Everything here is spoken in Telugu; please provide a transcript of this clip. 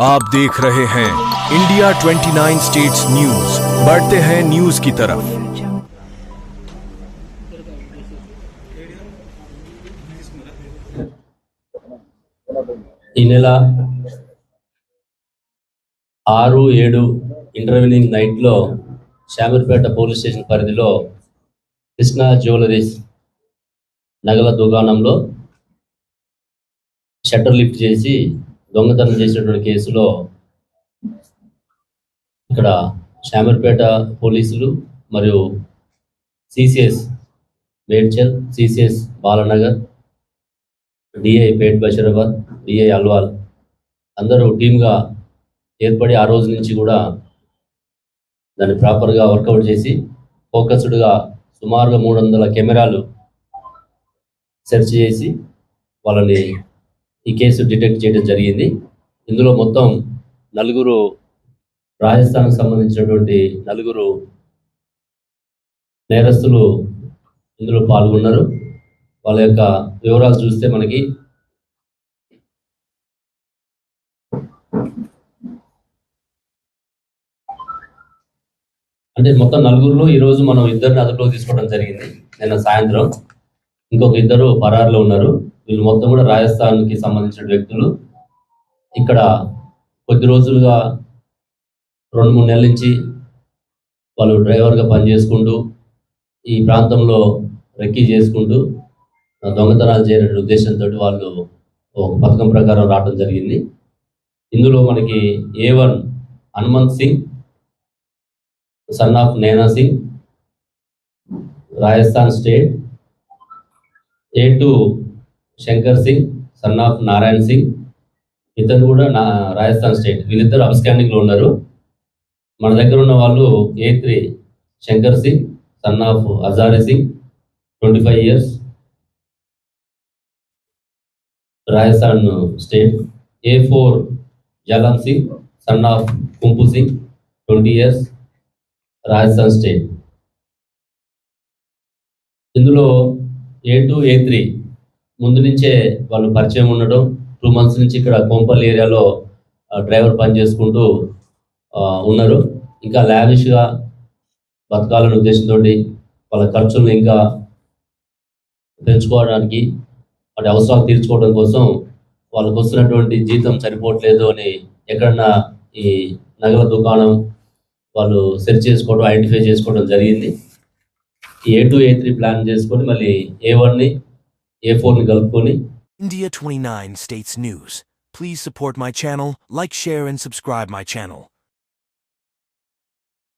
आप देख रहे हैं इंडिया 29 स्टेट्स न्यूज। बढ़ते हैं न्यूज की तरफ। ఈ నెల 6-7 ఇంటర్వ్యూనింగ్ నైట్లో శామీర్పేట పోలీస్ స్టేషన్ పరిధిలో కృష్ణా జ్యువెలరీస్ నగల దుకాణంలో షట్టర్ లిఫ్ట్ చేసి దొంగతనం చేసినటువంటి కేసులో ఇక్కడ శామీర్పేట పోలీసులు మరియు CCS Medchal, CCS Balanagar, DI Pet Basheerabad, DI Alwal అందరూ టీమ్గా ఏర్పడి ఆ రోజు నుంచి కూడా దాన్ని ప్రాపర్గా వర్కౌట్ చేసి ఫోకస్డ్గా సుమారుగా 300 కెమెరాలు సెర్చ్ చేసి వాళ్ళని ఈ కేసు డిటెక్ట్ చేయడం జరిగింది. ఇందులో మొత్తం 4 రాజస్థాన్కి సంబంధించినటువంటి 4 నేరస్తులు ఇందులో పాల్గొన్నారు. వాళ్ళ యొక్క వివరాలు చూస్తే మనకి అంటే మొత్తం 4లో ఈరోజు మనం 2 అదుపులోకి తీసుకోవడం జరిగింది. నిన్న సాయంత్రం ఇంకొక 2 పరారులో ఉన్నారు. వీళ్ళు మొత్తం కూడా రాజస్థాన్కి సంబంధించిన వ్యక్తులు. ఇక్కడ కొద్ది రోజులుగా 2-3 నెలల నుంచి వాళ్ళు డ్రైవర్గా పనిచేసుకుంటూ ఈ ప్రాంతంలో రెక్కీ చేసుకుంటూ దొంగతనాలు చేయడం ఉద్దేశంతో వాళ్ళు ఒక పథకం ప్రకారం రావడం జరిగింది. ఇందులో మనకి A1 Hanumanth Singh son of నైనా Singh, Rajasthan state. A2 Shankar Singh son of Narayan Singh, ఇతను కూడా రాజస్థాన్ స్టేట్. వీళ్ళిద్దరు అబ్స్కాండింగ్లో ఉన్నారు. మన దగ్గర ఉన్న వాళ్ళు A3 Shankar Singh son of Hazare Singh 25 years, Rajasthan state. A4 Jalam Singh son of Kumpu Singh 20 years, Rajasthan state. ఇందులో A2, A3 ముందు నుంచే వాళ్ళు పరిచయం ఉండడం, 2 months నుంచి ఇక్కడ కోంపల్లి ఏరియాలో డ్రైవర్ పని చేసుకుంటూ ఉన్నారు. ఇంకా లావిష్గా బతకాలనే ఉద్దేశంతో వాళ్ళ ఖర్చులను ఇంకా పెంచుకోవడానికి, వాటి అవసరాలు తీర్చుకోవడం కోసం వాళ్ళకు వస్తున్నటువంటి జీతం సరిపోవట్లేదు అని ఎక్కడన్నా ఈ నగల దుకాణం వాళ్ళు సెర్చ్ చేసుకోవడం, ఐడెంటిఫై చేసుకోవడం జరిగింది. ఈ A2, A3 ప్లాన్ చేసుకొని మళ్ళీ A1ని A4ని కలుపుకొని India 29 States News. Please support my channel, like, share and subscribe my channel.